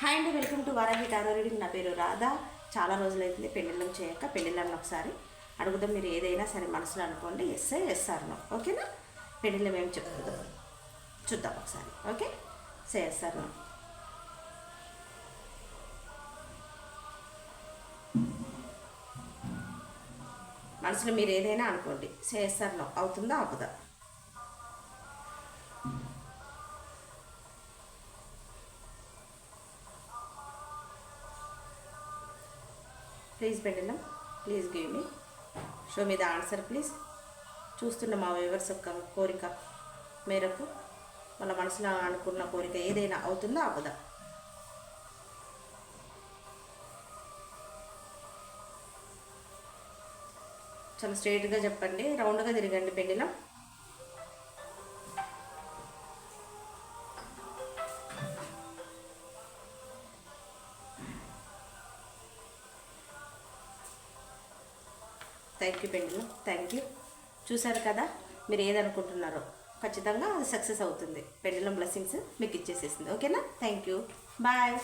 Hi అండి, welcome to Varahi tarot reading. నా పేరు రాధా. చాలా రోజులైతుంది పెళ్ళిళ్ళం చేయక. పెళ్ళిళ్ళని ఒకసారి అడుగుదాం. మీరు ఏదైనా సరే మనసులో అనుకోండి, ఎస్ఐ ఎస్ఆర్నో. ఓకేనా? పెళ్ళిళ్ళం ఏం చెప్తుందో చూద్దాం ఒకసారి. ఓకే, సే ఎస్ఆర్నో. మనసులో మీరు ఏదైనా అనుకోండి, సే ఎస్ఆర్నో. అవుతుందా అవ్వదా? Please pendulum, please give me, show me the answer please. చూస్తున్న మా వ్యూవర్స్ యొక్క కోరిక మేరకు వాళ్ళ మనసులో అనుకున్న కోరిక ఏదైనా అవుతుందా అవ్వదా? చాలా స్ట్రైట్గా చెప్పండి, రౌండ్గా తిరగండి pendulum. Thank you pendulum, thank you. చూసారు కదా, మీరు ఏదనుకుంటున్నారో ఖచ్చితంగా అది సక్సెస్ అవుతుంది. పెండిలం బ్లెస్సింగ్స్ మీకు ఇచ్చేసేసింది. ఓకేనా? Thank you, bye.